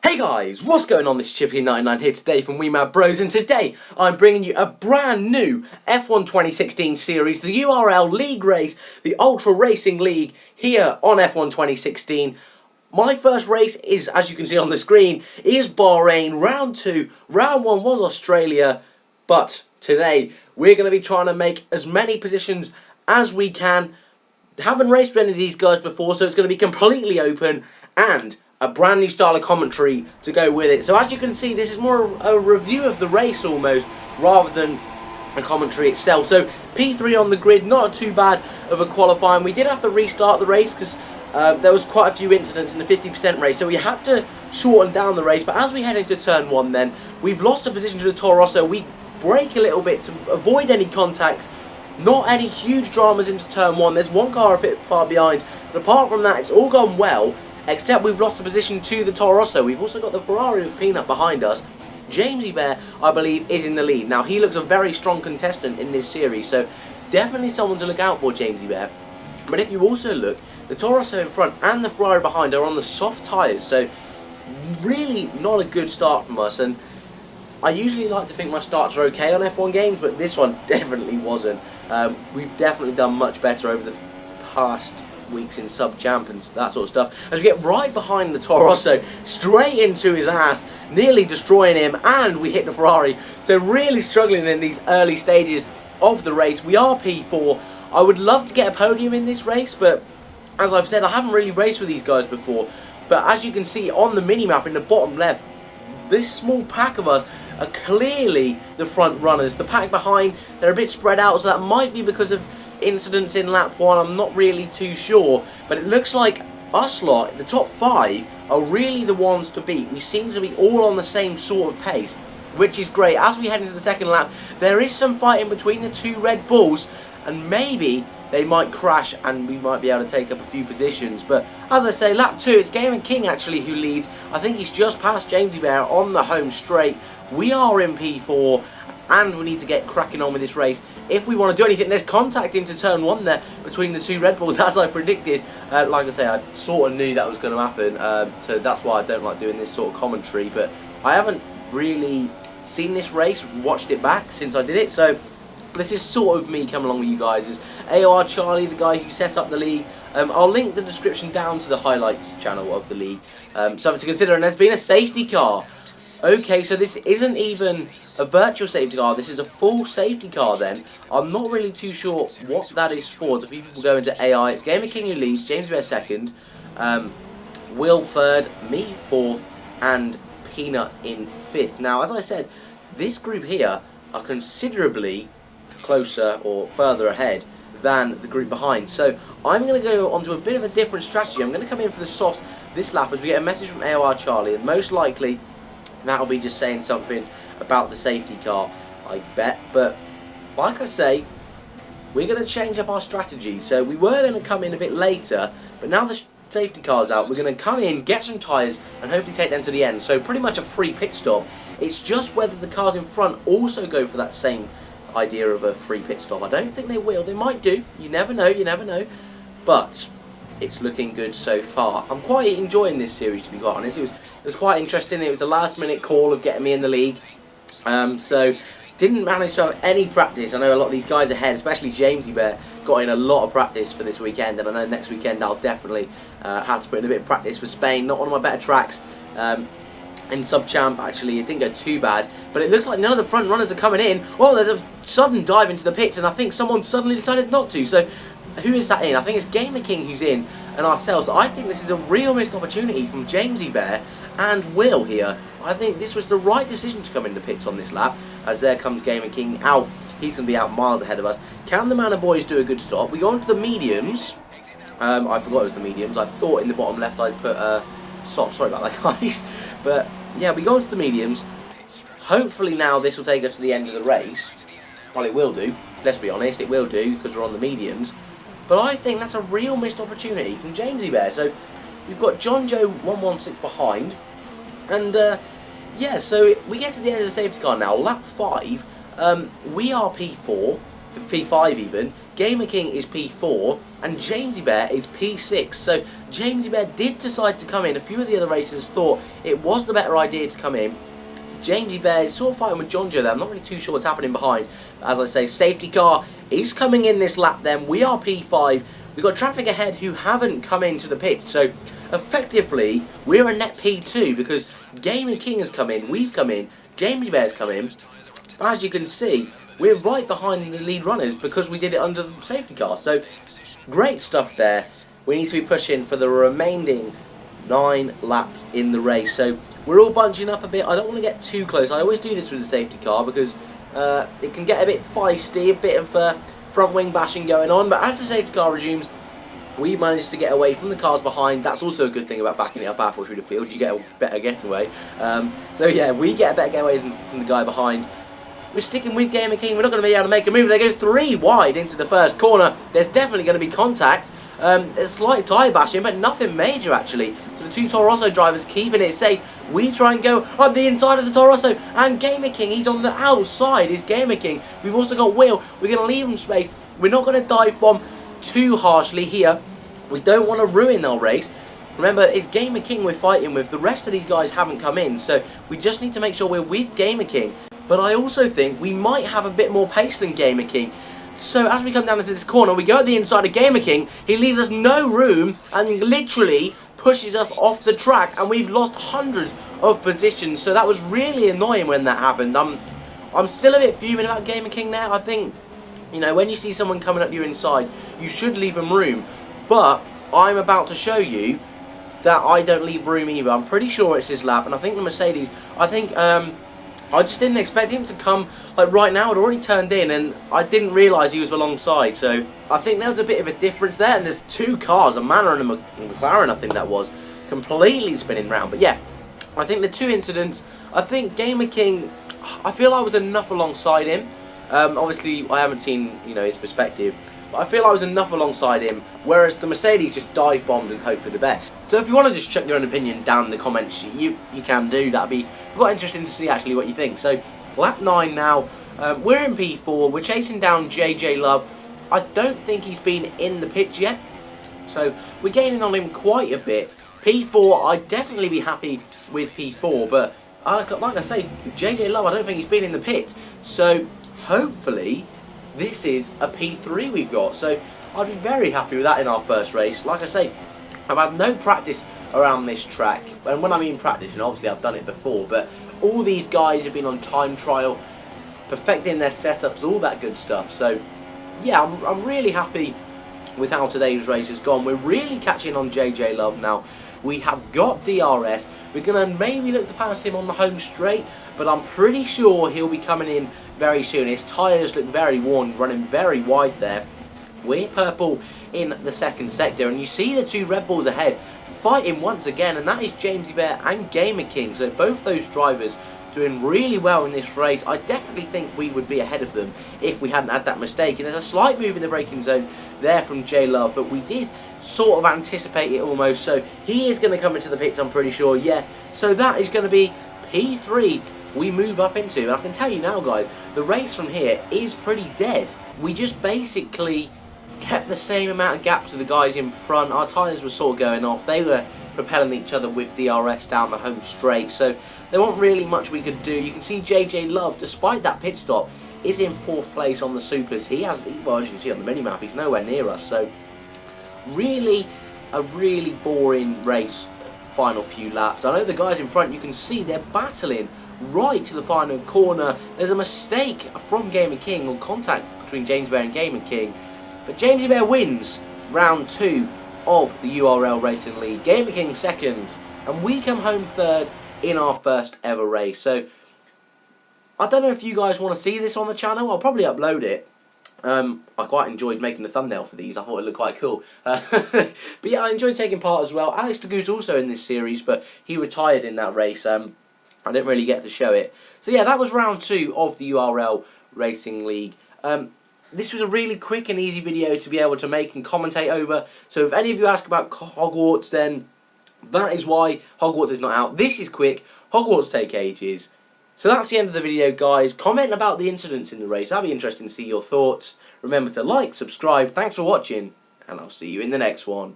Hey guys, what's going on? This is Chippyking99 here today from We Mad Bros, and today I'm bringing you a brand new F1 2016 series, the URL League race, the Ultra Racing League here on F1 2016. My first race is, as you can see on the screen, is Bahrain. Round 2, round 1 was Australia, but today we're going to be trying to make as many positions as we can. Haven't raced with any of these guys before, so it's going to be completely open and a brand new style of commentary to go with it. So as you can see, this is more of a review of the race almost, rather than a commentary itself. So P3 on the grid, not too bad of a qualifying. We did have to restart the race because there was quite a few incidents in the 50% race, so we had to shorten down the race. But as we head into turn 1 then, we've lost a position to the Toro Rosso. We brake a little bit to avoid any contacts. Not any huge dramas into turn 1. There's one car a bit far behind, but apart from that, it's all gone well. Except we've lost a position to the Toro Rosso. We've also got the Ferrari with Peanut behind us. Jamesy Bear, I believe, is in the lead. Now, he looks a very strong contestant in this series, so definitely someone to look out for, Jamesy Bear. But if you also look, the Toro Rosso in front and the Ferrari behind are on the soft tyres, so really not a good start from us. And I usually like to think my starts are okay on F1 games, but this one definitely wasn't. We've definitely done much better over the past weeks in sub-champ and that sort of stuff, as we get right behind the Toro Rosso, straight into his ass, nearly destroying him, and we hit the Ferrari. So really struggling in these early stages of the race. We are P4. I would love to get a podium in this race, but as I've said, I haven't really raced with these guys before. But as you can see on the mini-map in the bottom left, this small pack of us are clearly the front runners. The pack behind, they're a bit spread out, so that might be because of incidents in lap 1, I'm not really too sure, but it looks like us lot, the top 5, are really the ones to beat. We seem to be all on the same sort of pace, which is great. As we head into the second lap, there is some fighting between the two Red Bulls, and maybe they might crash and we might be able to take up a few positions. But as I say, lap 2, it's Gamer King actually who leads. I think he's just past Jamesy Bear on the home straight. We are in P4, and we need to get cracking on with this race if we want to do anything. There's contact into turn 1 there between the two Red Bulls, as I predicted. Like I say, I sort of knew that was going to happen, so that's why I don't like doing this sort of commentary. But I haven't really seen this race, watched it back since I did it, so this is sort of me coming along with you guys. Is AOR Charlie, the guy who set up the league. I'll link the description down to the highlights channel of the league. Something to consider, and there's been a safety car. Okay, so this isn't even a virtual safety car, this is a full safety car then. I'm not really too sure what that is for. So people go into AI, it's Gamer King who leads, James Bear second, Will third, me fourth, and Peanut in fifth. Now, as I said, this group here are considerably closer or further ahead than the group behind. So I'm going to go onto a bit of a different strategy. I'm going to come in for the softs this lap as we get a message from AOR Charlie, and most likely that'll be just saying something about the safety car, I bet. But like I say, we're going to change up our strategy. So we were going to come in a bit later, but now the safety car's out, we're going to come in, get some tyres, and hopefully take them to the end. So pretty much a free pit stop. It's just whether the cars in front also go for that same idea of a free pit stop. I don't think they will. They might do. You never know, you never know. But it's looking good so far. I'm quite enjoying this series, to be quite honest. It was quite interesting. It was a last minute call of getting me in the league. So didn't manage to have any practice. I know a lot of these guys ahead, especially Jamesy Bear, got in a lot of practice for this weekend, and I know next weekend I'll definitely have to put in a bit of practice for Spain. Not one of my better tracks. In sub-champ, actually, it didn't go too bad, but it looks like none of the front runners are coming in. Oh, there's a sudden dive into the pits, and I think someone suddenly decided not to. So who is that in? I think it's Gamer King who's in, and ourselves. I think this is a real missed opportunity from Jamesy Bear and Will here. I think this was the right decision to come in the pits on this lap, as there comes Gamer King out. He's going to be out miles ahead of us. Can the Manor Boys do a good stop? We go on to the mediums. I forgot it was the mediums. I thought in the bottom left I'd put soft. Sorry about that, guys. But yeah, we go on to the mediums. Hopefully now this will take us to the end of the race. Well, it will do. Let's be honest, it will do, because we're on the mediums. But I think that's a real missed opportunity from Jamesy Bear. So we've got John Joe 116 behind. And yeah, so we get to the end of the safety car now. Lap 5, we are P4. P5 even, Gamer King is P4, and Jamesy Bear is P6. So Jamesy Bear did decide to come in. A few of the other racers thought it was the better idea to come in. Jamesy Bear is sort of fighting with John Joe there. I'm not really too sure what's happening behind. As I say, safety car is coming in this lap then. We are P5. We've got traffic ahead who haven't come into the pit. So effectively, we're a net P2 because Gamer King has come in, we've come in, Jamesy Bear's come in. But as you can see, we're right behind the lead runners because we did it under the safety car. So great stuff there. We need to be pushing for the remaining 9 laps in the race. So we're all bunching up a bit. I don't want to get too close. I always do this with the safety car because it can get a bit feisty, a bit of front wing bashing going on. But as the safety car resumes, we managed to get away from the cars behind. That's also a good thing about backing it up halfway through the field. You get a better getaway. So yeah, we get a better getaway from the guy behind. We're sticking with Gamer King. We're not going to be able to make a move. They go 3 wide into the first corner. There's definitely going to be contact. There's slight tyre bashing, but nothing major actually. So the 2 Toro Rosso drivers keeping it safe. We try and go up the inside of the Toro Rosso, and Gamer King, he's on the outside, is Gamer King. We've also got Will. We're going to leave him space. We're not going to dive bomb too harshly here. We don't want to ruin our race. Remember, it's Gamer King we're fighting with. The rest of these guys haven't come in, so we just need to make sure we're with Gamer King. But I also think we might have a bit more pace than Gamer King. So as we come down into this corner, we go at the inside of Gamer King. He leaves us no room and literally pushes us off the track. And we've lost hundreds of positions. So that was really annoying when that happened. I'm still a bit fuming about Gamer King now. I think, you know, when you see someone coming up your inside, you should leave them room. But I'm about to show you that I don't leave room either. I'm pretty sure it's his lap. And I think the Mercedes, I just didn't expect him to come like right now. I'd already turned in and I didn't realise he was alongside. So I think there was a bit of a difference there. And there's 2 cars, a Manor and a McLaren, I think that was, completely spinning round. But yeah, I think the 2 incidents, I think Gamer King, I feel I was enough alongside him. Obviously, I haven't seen, you know, his perspective. But I feel I was enough alongside him, whereas the Mercedes just dive bombed and hoped for the best. So if you want to just chuck your own opinion down in the comments, you can do. That'd be quite interesting to see actually what you think. So lap 9 now, we're in P4, we're chasing down JJ Love. I don't think he's been in the pits yet, so we're gaining on him quite a bit. P4, I'd definitely be happy with P4, but like I say, JJ Love, I don't think he's been in the pit. So hopefully this is a P3 we've got, so I'd be very happy with that in our first race. Like I say, I've had no practice around this track, and when I mean practice, and obviously I've done it before, but all these guys have been on time trial, perfecting their setups, all that good stuff. So yeah, I'm really happy with how today's race has gone. We're really catching on JJ Love now. We have got DRS. We're going to maybe look to pass him on the home straight, but I'm pretty sure he'll be coming in very soon. His tyres look very worn, running very wide there. We're purple in the second sector, and you see the 2 Red Bulls ahead fighting once again, and that is Jamesy Bear and Gamer King. So both those drivers doing really well in this race. I definitely think we would be ahead of them if we hadn't had that mistake. And there's a slight move in the braking zone there from J Love, but we did sort of anticipate it almost. So he is going to come into the pits, I'm pretty sure. Yeah, so that is going to be P3 we move up into. And I can tell you now, guys, the race from here is pretty dead. We just basically kept the same amount of gaps to the guys in front. Our tyres were sort of going off. They were propelling each other with DRS down the home straight, so there wasn't really much we could do. You can see JJ Love, despite that pit stop, is in 4th place on the Supers. Well, as you can see on the minimap, he's nowhere near us. So really, a really boring race, final few laps. I know the guys in front, you can see they're battling right to the final corner. There's a mistake from Gamer King, or contact between James Bear and Gamer King, but Jamesy Bear wins round 2 of the URL Racing League. Gamer King 2nd, and we come home 3rd in our first ever race. So I don't know if you guys want to see this on the channel. I'll probably upload it. I quite enjoyed making the thumbnail for these. I thought it looked quite cool. But yeah, I enjoyed taking part as well. Alex Degou's also in this series, but he retired in that race. I didn't really get to show it. So yeah, that was round 2 of the URL Racing League. This was a really quick and easy video to be able to make and commentate over. So if any of you ask about Hogwarts, then that is why Hogwarts is not out. This is quick. Hogwarts take ages. So that's the end of the video, guys. Comment about the incidents in the race. That'd be interesting to see your thoughts. Remember to like, subscribe. Thanks for watching, and I'll see you in the next one.